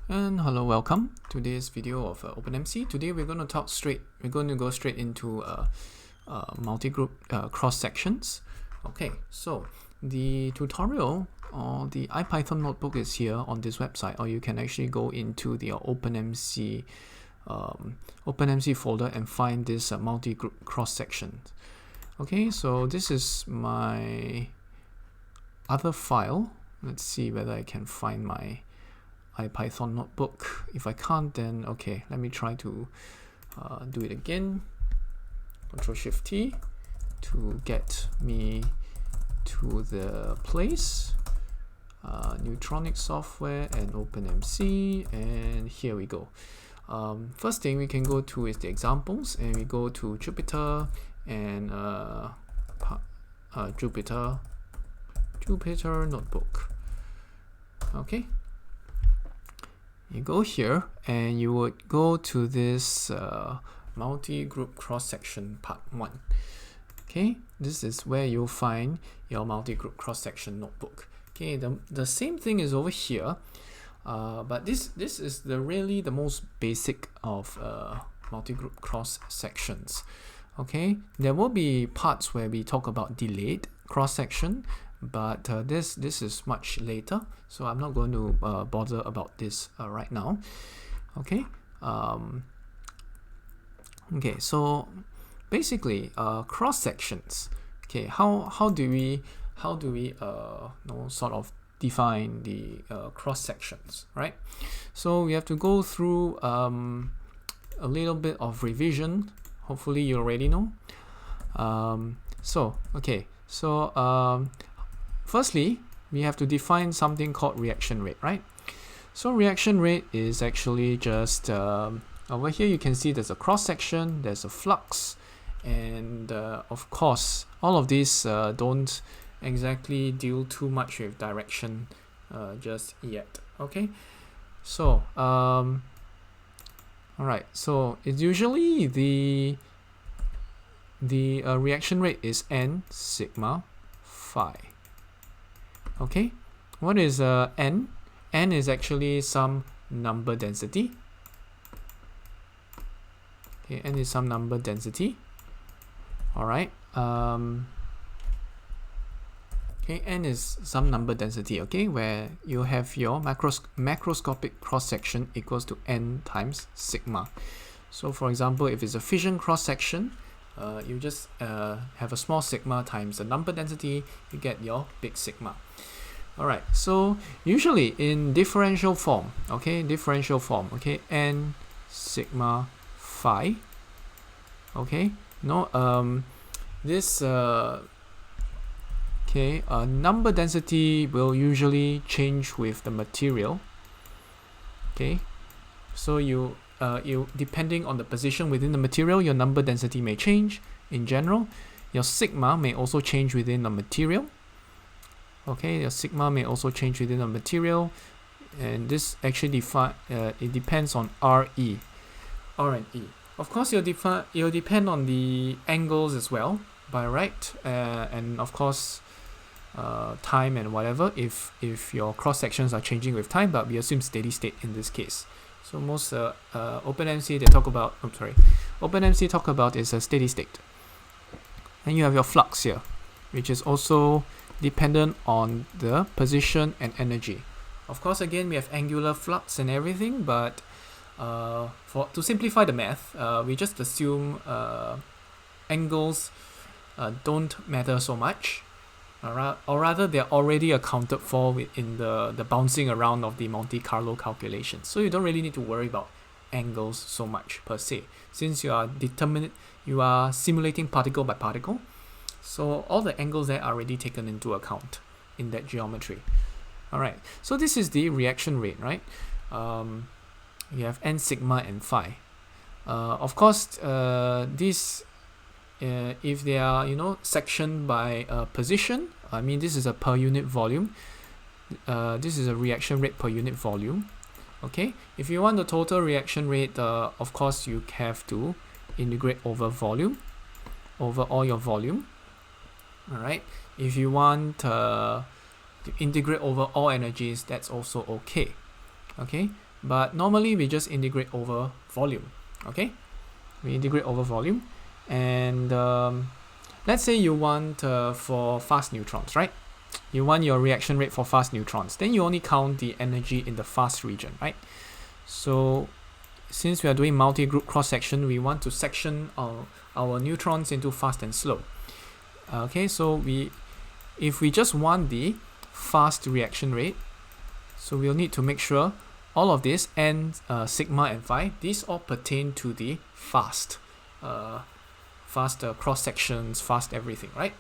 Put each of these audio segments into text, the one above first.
And hello, welcome to this video of OpenMC. Today we're going to go straight into multi-group cross sections. Okay, so the tutorial or the IPython notebook is here on this website, or you can actually go into the OpenMC folder and find this multi-group cross sections. Okay, so this is my other file. Let's see whether I can find my IPython notebook. If I can't, then okay, let me try to do it again. Ctrl+Shift+T to get me to the place. Neutronic software and OpenMC, and here we go. First thing we can go to is the examples, and we go to Jupyter and Jupyter notebook. Okay. You go here and you would go to this multi-group cross-section part 1. Okay, this is where you'll find your multi-group cross-section notebook. Okay, the same thing is over here, but this is really the most basic of multi-group cross-sections. Okay, there will be parts where we talk about delayed cross-section, but this is much later, so I'm not going to bother about this right now. Okay, okay, so basically cross sections. Okay, how do we sort of define the cross sections, right? So we have to go through a little bit of revision. Hopefully you already know. Firstly, we have to define something called reaction rate, right? So reaction rate is actually just over here you can see there's a cross section, there's a flux, and of course all of these don't exactly deal too much with direction just yet. Okay, so alright, so it's usually the reaction rate is n sigma phi. Okay, what is n? N is actually some number density. Okay, n is some number density. Alright. Okay, n is some number density, okay, where you have your macroscopic cross-section equals to n times sigma. So for example, if it's a fission cross-section, you just have a small sigma times the number density, you get your big sigma. Alright, so usually in differential form, okay, n sigma phi, okay, this number density will usually change with the material. Okay, so you depending on the position within the material, your number density may change. In general, your sigma may also change within the material. Okay, your sigma may also change within the material, and this actually it depends on R and E. Of course, it'll depend on the angles as well, by right, and of course time and whatever. If your cross sections are changing with time, but we assume steady state in this case. So most OpenMC OpenMC talk about is a steady state. And you have your flux here, which is also dependent on the position and energy. Of course, again, we have angular flux and everything, but to simplify the math, we just assume angles don't matter so much, or rather they're already accounted for in the bouncing around of the Monte Carlo calculation. So you don't really need to worry about angles so much per se, since you are simulating particle by particle. So all the angles there are already taken into account in that geometry. Alright, so this is the reaction rate, right? You have n sigma and phi. Of course, this if they are sectioned by position, I mean this is a per unit volume. This is a reaction rate per unit volume. Okay, if you want the total reaction rate, of course you have to integrate over volume, over all your volume. Alright, if you want to integrate over all energies, that's also okay. Okay, but normally we just integrate over volume. Okay, we integrate over volume, and let's say you want for fast neutrons, right? You want your reaction rate for fast neutrons, then you only count the energy in the fast region, right? So since we are doing multi-group cross-section, we want to section our neutrons into fast and slow. Okay, so if we just want the fast reaction rate, so we'll need to make sure all of this n, sigma and phi, these all pertain to the fast cross sections, fast everything, right?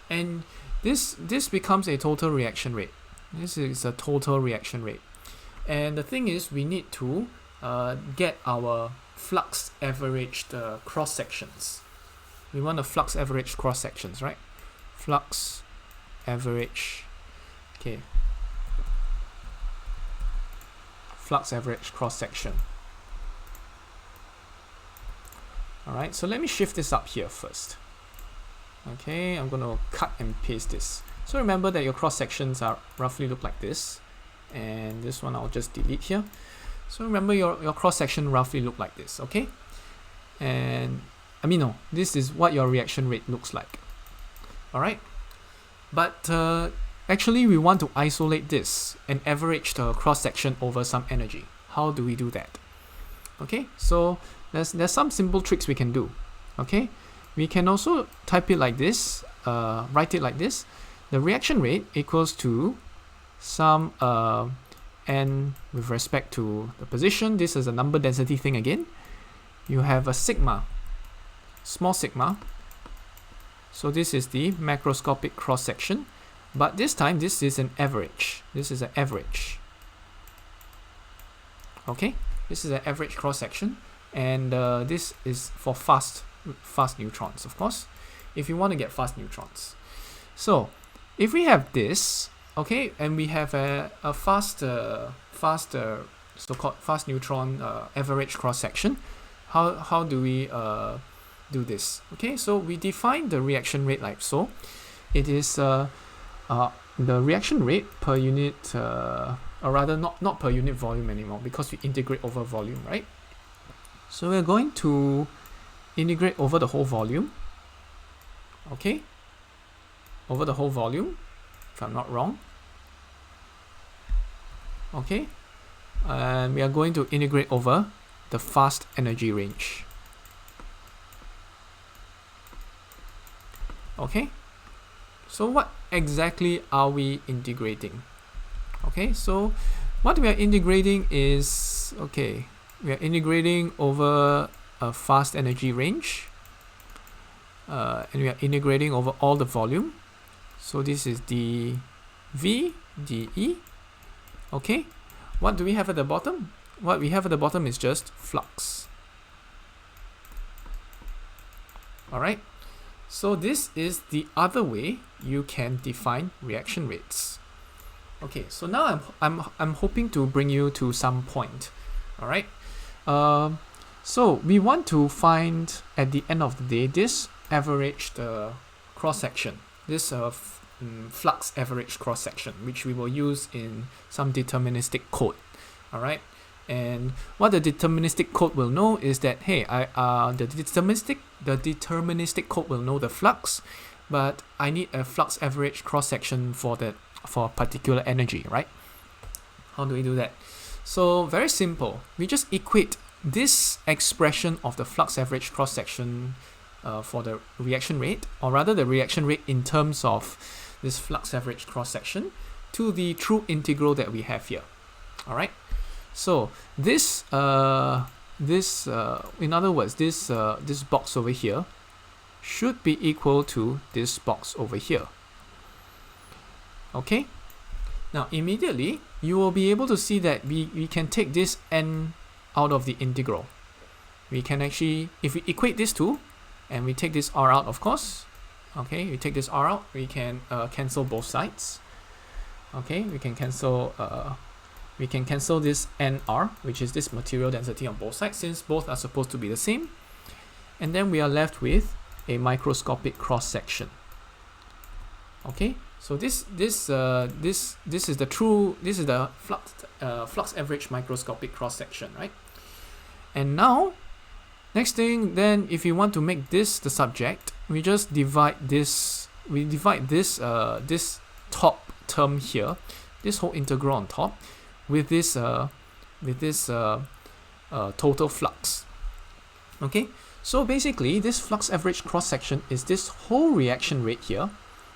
And this becomes a total reaction rate. This is a total reaction rate, and the thing is, we need to get our flux averaged cross sections. We want the flux average cross sections, right? Flux average, okay. Flux average cross section. Alright, so let me shift this up here first. Okay, I'm going to cut and paste this. So remember that your cross sections are roughly look like this, and this one I'll just delete here. So remember your cross section roughly look like this, okay? And no, this is what your reaction rate looks like. Alright, but actually we want to isolate this and average the cross section over some energy. How do we do that? Okay, so there's some simple tricks we can do. Okay, we can also type it like this, write it like this. The reaction rate equals to some n with respect to the position. This is a number density thing again. You have a sigma, small sigma. So this is the macroscopic cross section, but this time this is an average. This is an average. Okay, this is an average cross section, and this is for fast neutrons, of course, if you want to get fast neutrons. So if we have this, okay, and we have a faster so-called fast neutron average cross section, how do we do this? Okay, so we define the reaction rate like so. It is the reaction rate per unit, or rather not per unit volume anymore, because we integrate over volume, right? So we're going to integrate over the whole volume. Okay, over the whole volume, if I'm not wrong. Okay, and we are going to integrate over the fast energy range. Okay, so what exactly are we integrating? Okay, so what we are integrating is, okay, we are integrating over a fast energy range, and we are integrating over all the volume. So this is the V, dE. Okay, what do we have at the bottom? What we have at the bottom is just flux. Alright, so this is the other way you can define reaction rates. Okay, so now I'm hoping to bring you to some point. Alright, so we want to find at the end of the day this averaged cross section, this flux average cross section, which we will use in some deterministic code. Alright, and what the deterministic code will know is that, hey, the deterministic code will know the flux, but I need a flux average cross section for a particular energy, right? How do we do that? So very simple. We just equate this expression of the flux average cross section for the reaction rate, or rather the reaction rate in terms of this flux average cross section, to the true integral that we have here. All right. So this, in other words, this box over here should be equal to this box over here. Okay. Now immediately you will be able to see that we can take this n out of the integral. We can actually, if we equate these two, and we take this r out, of course. Okay, we take this r out, we can cancel both sides. Okay, we can cancel this nr, which is this material density on both sides, since both are supposed to be the same. And then we are left with a microscopic cross section. Okay, So this is the flux average microscopic cross section, right? And now, next thing, then if you want to make this the subject, we just divide this. We divide this this top term here, this whole integral on top, with this total flux. Okay, so basically this flux average cross section is this whole reaction rate here,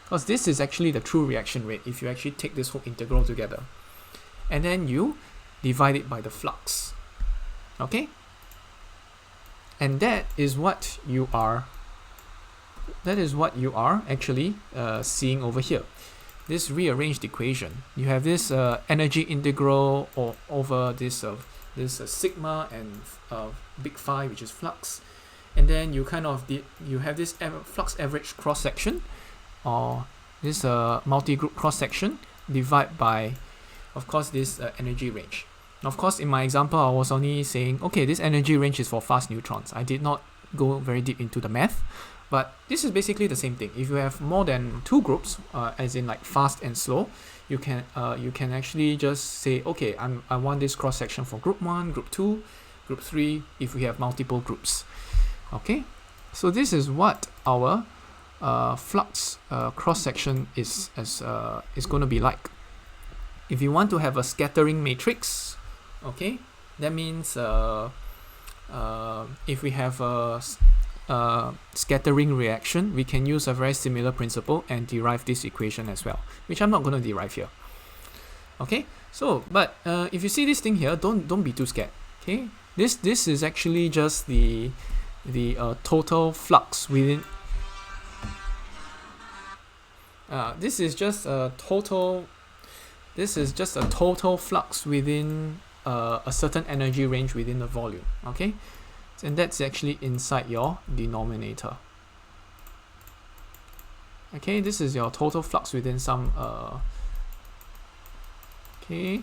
because this is actually the true reaction rate if you actually take this whole integral together, and then you divide it by the flux. Okay, and that is what you are actually seeing over here. This rearranged equation, you have this energy integral over this sigma and big phi, which is flux, and then you you have this flux average cross section, or this multi-group cross section, divide by, of course, this energy range. Of course, in my example, I was only saying, okay, this energy range is for fast neutrons. I did not go very deep into the math, but this is basically the same thing. If you have more than two groups, as in like fast and slow, you can actually just say, okay, I want this cross section for group 1, group 2, group 3, if we have multiple groups. Okay, so this is what our flux cross section is going to be like. If you want to have a scattering matrix, okay, that means if we have a scattering reaction, we can use a very similar principle and derive this equation as well, which I'm not going to derive here. Okay, so but if you see this thing here, don't be too scared. Okay, this is actually just the total flux within. This is just a total flux within a certain energy range within the volume. Okay, and that's actually inside your denominator. Okay, this is your total flux within some okay,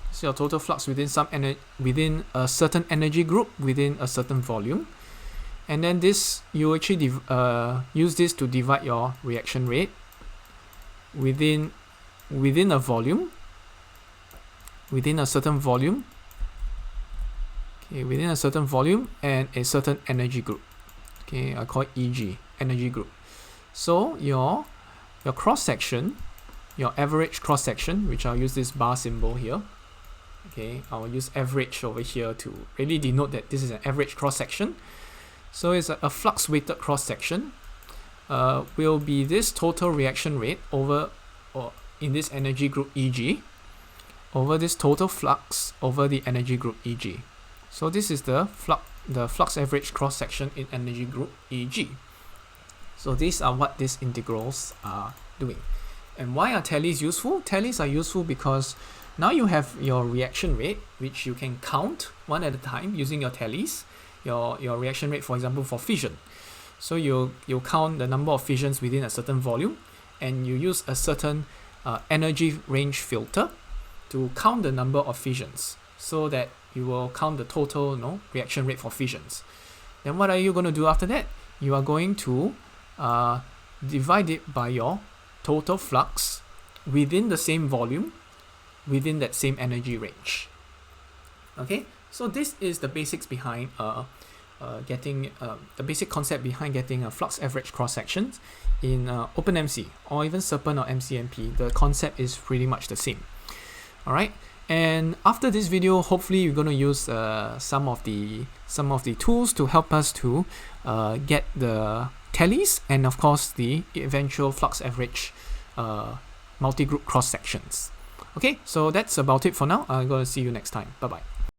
this is your total flux within within a certain energy group within a certain volume, and then this, you actually use this to divide your reaction rate within a volume, within a certain volume. Okay, within a certain volume and a certain energy group. Okay, I call it EG, energy group. So your cross section, your average cross section, which I'll use this bar symbol here. Okay, I'll use average over here to really denote that this is an average cross section. So it's a flux weighted cross section. Will be this total reaction rate over, or in this energy group EG, over this total flux over the energy group EG. So this is the flux average cross section in energy group EG. So these are what these integrals are doing. And why are tallies useful? Tallies are useful because now you have your reaction rate, which you can count one at a time using your tallies. Your reaction rate, for example, for fission. So you count the number of fissions within a certain volume, and you use a certain energy range filter to count the number of fissions, so that you will count the total reaction rate for fissions. Then what are you going to do after that? You are going to divide it by your total flux within the same volume, within that same energy range. Okay, so this is the basics behind getting the basic concept behind getting a flux average cross sections in OpenMC or even Serpent or MCMP. The concept is pretty much the same. All right. And after this video, hopefully you're going to use some of the tools to help us to get the tallies and of course the eventual flux average multi-group cross sections. Okay, so that's about it for now. I'm going to see you next time. Bye bye.